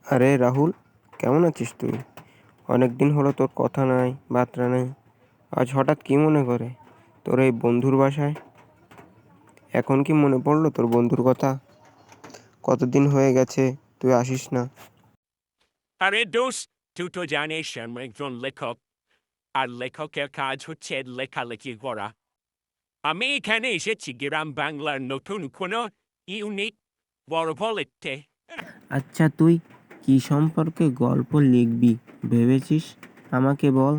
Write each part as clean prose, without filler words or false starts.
আরে রাহুল, কেমন আছিস তুই? অনেক দিন হলো তোর কথা নাই, বার্তা নেই। আজ হঠাৎ কি মনে করে তোর এই বন্ধুর বাসায়? এখন কি মনে পড়লো তোর বন্ধুর কথা? কতদিন হয়ে গেছে তুই আসিস না। আরে দোস্ত, তুই তো জানিস আমি একজন লেখক, আর লেখকের কাজ হচ্ছে লেখালেখি করা। আমি এখানে এসেছি গ্রাম বাংলার নতুন কোনো ইউনিট গল্প লিখতে। আচ্ছা, তুই কি সম্পর্কে গল্প লিখবি ভেবেছিস? আমাকে বল,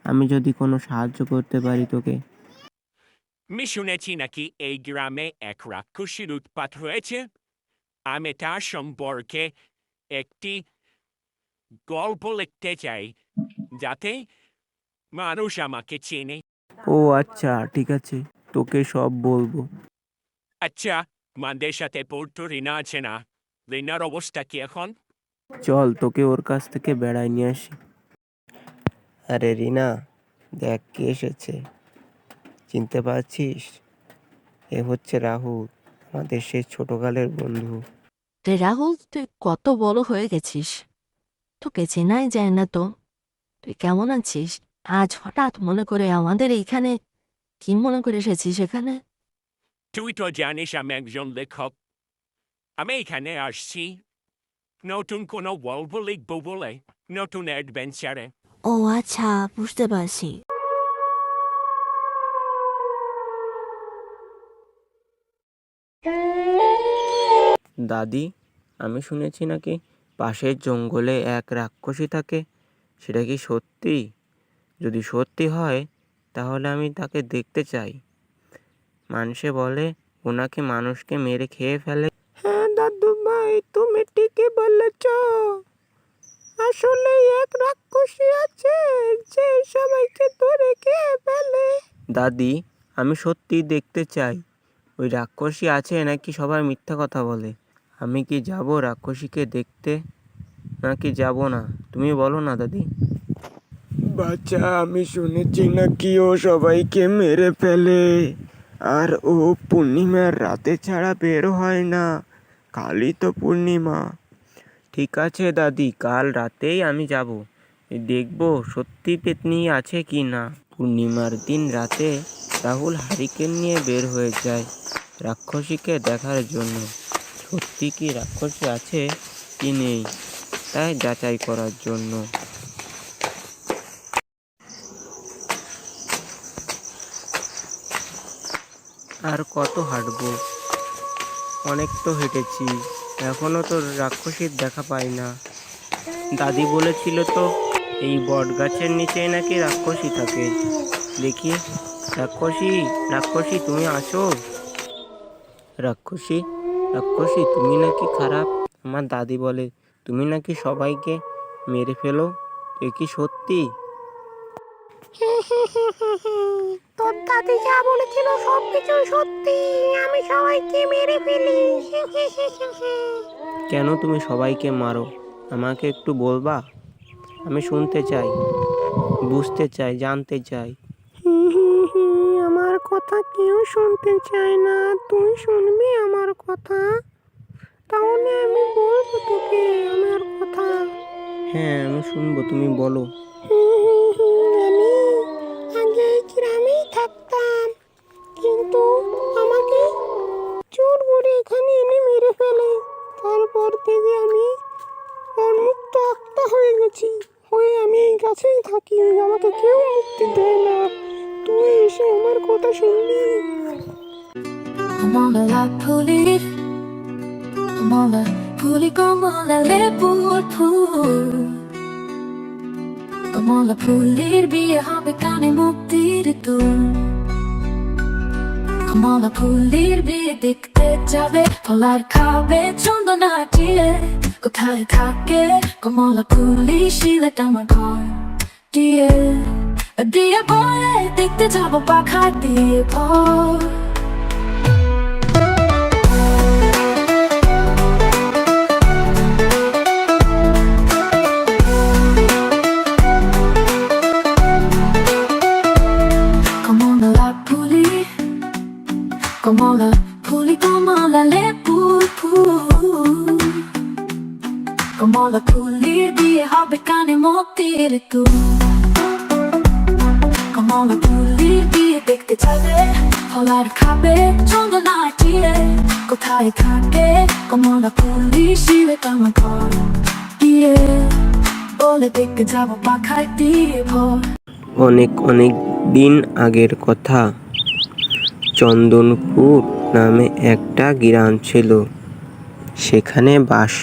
আমি যদি কোনো সাহায্য করতে পারি তোকে। আমি শুনেছি নাকি এই গ্রামে এক রাক্ষসীর উৎপাত হয়েছে। আমি তার সম্পর্কে একটি গল্প লিখতে চাই, যাতে মানুষ আমাকে চেনে। ও আচ্ছা, ঠিক আছে, তোকে সব বলবো। আচ্ছা, আমাদের সাথে পড়তো রিনা আছে না? রিনার অবস্থা কি এখন? চল তোকে ওর কাছ থেকে বেড়াই নিয়ে আসি। আরে রিনা, দেখ কে এসেছে, চিনতে পারছিস? এ হচ্ছে রাহুল, আমাদের সেই ছোটকালের বন্ধু। রে রাহুল, তুই কত বড় হয়ে গেছিস, তোকে চেনাই যায় না তো। তুই কেমন আছিস? আজ হঠাৎ মনে করে আমাদের এইখানে, কি মনে করে এসেছিস এখানে? তুই তো জানিস আমি একজন লেখক। আমি এখানে আসছি নতুন কোনো গল্প লিখবো বলে, নতুন অ্যাডভেঞ্চারে। ও আচ্ছা, বুঝতে পারছি। দাদি, আমি শুনেছি নাকি পাশের জঙ্গলে এক রাক্ষসী থাকে, সেটা কি সত্যি? যদি সত্যি হয় তাহলে আমি তাকে দেখতে চাই। মানুষে বলে ও নাকি মানুষকে মেরে খেয়ে ফেলে। হ্যাঁ দাদু ভাই, তুমি ঠিকই বলেছ। আসলে এক রাক্ষসী আছে যে সবাইকে ধরে খেয়ে ফেলে। দাদি, আমি সত্যি দেখতে চাই। ওই রাক্ষসী আছে নাকি সবাই মিথ্যা কথা বলে? আমি কি যাব রাক্ষসীকে দেখতে নাকি যাব না? তুমি বলো না দাদি। বাচ্চা, আমি শুনেছি নাকি ও সবাইকে মেরে ফেলে, আর ও পূর্ণিমার রাতে ছাড়া বের হয় না। কালই তো পূর্ণিমা। ঠিক আছে দাদি, কাল রাতেই আমি যাব, দেখব সত্যি পেতনি আছে কি না। পূর্ণিমার দিন রাতে রাহুল হারিকেন নিয়ে বের হয়ে যায় রাক্ষসীকে দেখার জন্য। সত্যি কি রাক্ষসী আছে কি নেই তাই যাচাই করার জন্য। আর কত হাঁটবো, অনেক তো হেঁটেছি, এখনো তো রাক্ষসীর দেখা পাই না। দাদি বলেছিল তো এই বট গাছের নিচে নাকি রাক্ষসী থাকে। দেখি, রাক্ষসী, রাক্ষসী তুমি আছো? রাক্ষসী, রাক্ষসী তুমি নাকি খারাপ। আমার দাদি বলে তুমি নাকি সবাইকে মেরে ফেলো, এ কি সত্যি? তোর দাদি যা বলেছিল সবকিছুই সত্যি। আমি সবাইকে মেরে ফেলি। কেন তুমি সবাইকে মারো, আমাকে একটু বলবা? আমি শুনতে চাই, বুঝতে চাই, জানতে চাই। আমার কথা কেউ শুনতে চায় না, তুই শুনবি আমার কথা? তাহলে আমি বলবো তোকে আমার কথা। হ্যাঁ, আমি শুনবো, তুমি বলো। আমি আগে এই গ্রামেই থাকতাম, কিন্তু আমাকে চোর করে এখানে এনে মেরে ফেলে। তারপর থেকে আমি উন্মুক্ত আত্মা হয়ে গেছি, হয়ে আমি এই গাছেই থাকি, আমাকে কেউ মুক্তি দেয় না। তুই এসে আমার কথা শুনবি। কমলা ফুলের, কমলা ফুলি, কমলা লেবুর ফুল। কমলা ফুলের বিয়ে হবে কানে মুক্তির দুল। কমলা ফুলের বিয়ে দেখতে যাবে, ফলার খাবে চন্দন আটিয়ে। কোথায় থাকে কমলা ফুলি, শিলেটা আমার ঘর দিয়ে দিয়ে বলে দেখতে যাবো পাখা দিয়ে ভর। কমলা ফুলি, কমলা লেবুর ফুল। কমলা নতুন কমলা ফুলি দিয়ে দেখতে যাবে ফলার খাবে চন্দনা দিয়ে কোথায় থাকে কমলা ফুলি শিবে আমার ঘর দিয়ে বলে দেখতে যাবো পাখায় দিয়ে ভর। অনেক অনেক দিন আগের কথা। চন্দনপুর নামে একটা গ্রাম ছিল। সেখানে বাস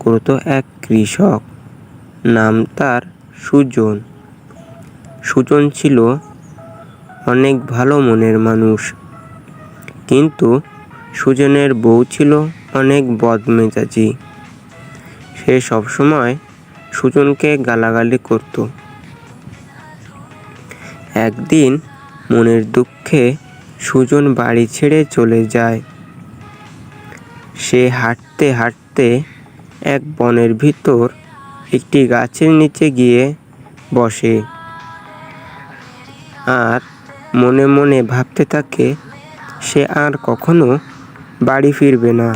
করত এক কৃষক, নাম তার সুজন। সুজন ছিল অনেক ভালো মনের মানুষ, কিন্তু সুজনের বউ ছিল অনেক বদমেজাজি। সে সবসময় সুজনকে গালাগালি করত। একদিন মনের দুঃখে সুজন বাড়ি ছেড়ে চলে যায়। সে হাঁটতে হাঁটতে এক বনের ভিতর একটি গাছের নিচে গিয়ে বসে আর মনে মনে ভাবতে থাকে সে আর কখনো বাড়ি ফিরবে না।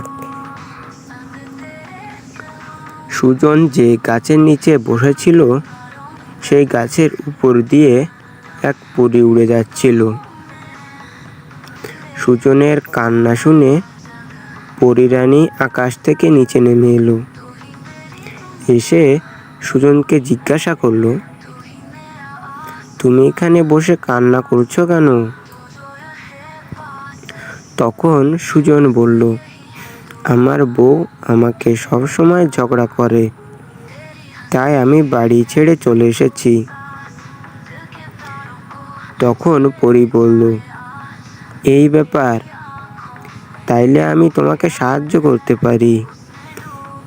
সুজন যে গাছের নিচে বসেছিল সেই গাছের উপর দিয়ে এক পরী উড়ে যাচ্ছিল। সুজনের কান্না শুনে পরীরানী আকাশ থেকে নিচে নেমে এলো। এসে সুজনকে জিজ্ঞাসা করলো, তুমি এখানে বসে কান্না করছো কেন? তখন সুজন বলল, আমার বউ আমাকে সবসময় ঝগড়া করে, তাই আমি বাড়ি ছেড়ে চলে এসেছি। তখন পরী বলল, এই ব্যাপার, তাইলে আমি তোমাকে সাহায্য করতে পারি,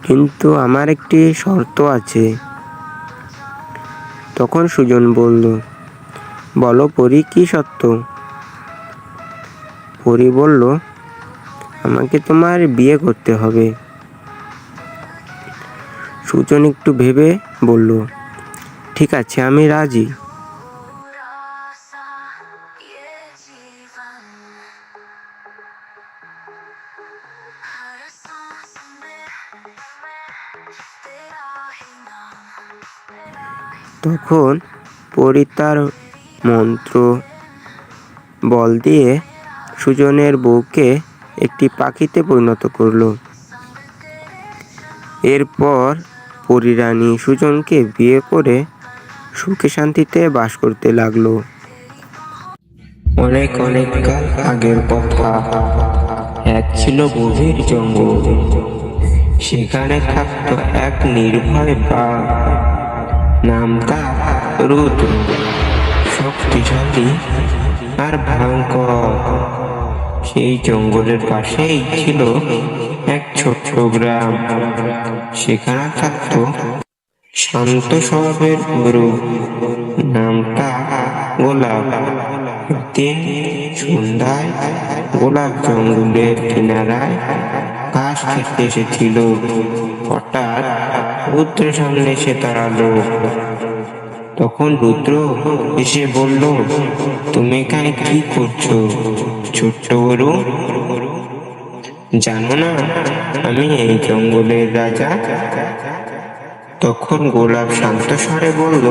কিন্তু আমার একটি শর্ত আছে। তখন সুজন বলল, বলো পরী, কি শর্ত? পরী বলল, আমাকে তোমার বিয়ে করতে হবে। সুজন একটু ভেবে বলল, ঠিক আছে, আমি রাজি। তখন পরী তার মন্ত্র বল দিয়ে সুজনের বউকে একটি পাখিতে পরিণত করলো। এরপর পরীরানী সুজনকে বিয়ে করে সুখে শান্তিতে বাস করতে লাগলো। অনেক অনেক কাল আগের কথা। এক ছিল গভীর জঙ্গল। সেখানে থাকতো এক নির্ভয় বাঘ, নাম তার রুদ্র। শক্তিশালী আর ভয়ঙ্কর। সেই জঙ্গলের পাশেই ছিল এক ছোট্ট গ্রাম। সেখানে থাকতো শান্ত স্বভাবের গরু, নাম তার গোলাপ। একদিন সন্ধ্যায় গোলাপ জঙ্গলের কিনারায় ঘাস খেতে এসেছিল। হঠাৎ রুদ্রের সামনে এসে দাঁড়ালো। তখন রুদ্র এসে বলল, তুমি এখানে কি করছো ছোট্ট গরু? জানো না আমি এই জঙ্গলের রাজা? তখন গোলাপ শান্ত স্বরে বলল,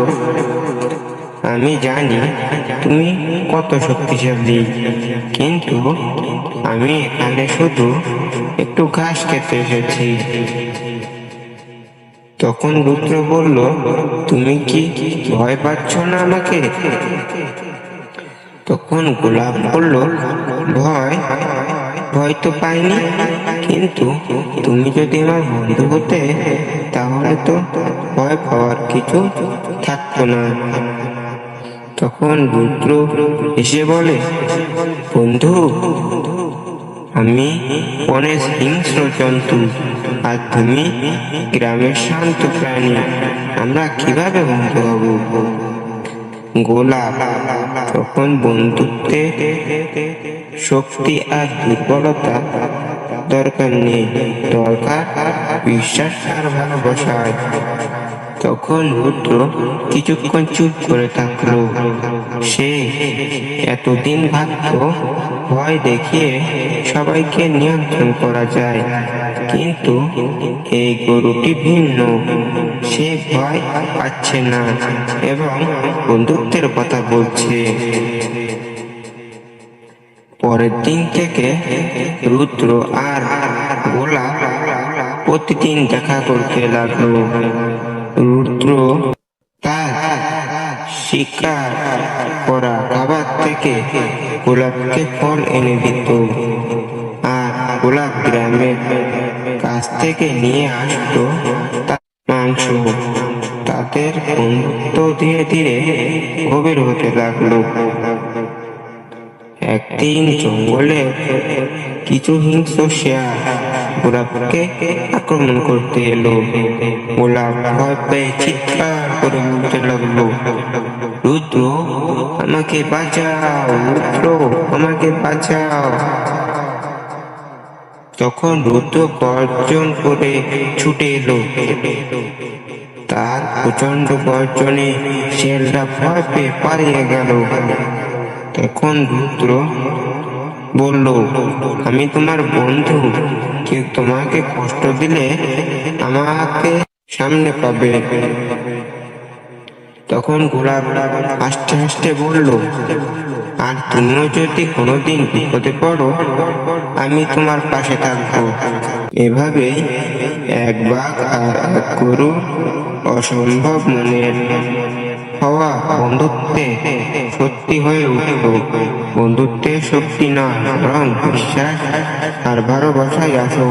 আমি জানি তুমি কত শক্তিশালী, কিন্তু আমি এখানে শুধু একটু ঘাস খেতে এসেছি। তখন রুদ্র বলল, তুমি কি ভয় পাচ্ছ না আমাকে? তখন গোলাপ বলল, ভয় ভয় তো পাইনি, কিন্তু তুমি যদি আমার বন্ধু হতে তাহলে তো ভয় পাওয়ার কিছু থাকতো না। তখন রুদ্র এসে বলে, বন্ধু, আমি অনেক হিংস্র জন্তু আর তুমি গ্রামের শান্ত প্রাণী, আমরা কিভাবে বন্ধু হব? গোলাপ তখন বন্ধুত্বে শক্তি আর দুর্বলতা দরকার নেই, দরকার বিশ্বাস আর ভালোবাসায়। তখন রুদ্র কিছুক্ষণ চুপ করে থাকলো। সে এতদিন ভাবতো ভয় দেখিয়ে সবাইকে নিয়ন্ত্রণ করা যায়, কিন্তু এই গরুটি ভিন্ন। সে ভয় পাচ্ছে না এবং বন্ধুত্বের কথা বলছে। পরের দিন থেকে রুদ্র আর গোলাপ প্রতিদিন দেখা করতে লাগলো। রুদ্র তার শিকার করা খাবার থেকে গোলাপকে ফল এনে দিত, আর গোলাপ গ্রামের কাছ থেকে নিয়ে আসতো তার মাংস। তাদের বন্ধুত্ব ধীরে ধীরে গভীর হতে লাগলো। একদিন জঙ্গলে কিছু হিংস্র শেয়াল গোলাপকে আক্রমণ করতে এলো। গোলাপ ভয় পেয়ে চিৎকার করে বলতে লাগলো, রুদ্র আমাকে বাঁচাও, রুদ্র আমাকে বাঁচাও। তখন রুদ্র গর্জন করে ছুটে এলো। তার প্রচন্ড গর্জনে শেয়ালটা ভয় পেয়ে পালিয়ে গেল। তখন রুদ্র বলল, আমি তোমার বন্ধু, কেউ তোমাকে কষ্ট দিলে আমাকে সামনে পাবে। তখন গোলাপ হাসতে হাসতে বলল, আর তুমিও যদি কোনোদিন বিপদে পড়ো, আমি তোমার পাশে থাকবো। এভাবেই এক বাঘ আর এক গরু অসম্ভব মনের হওয়া বন্ধুত্বে সত্যি হয়ে উঠল। বন্ধুত্বের শক্তি নয়, বরং বিশ্বাস আর ভালোবাসায় আসল।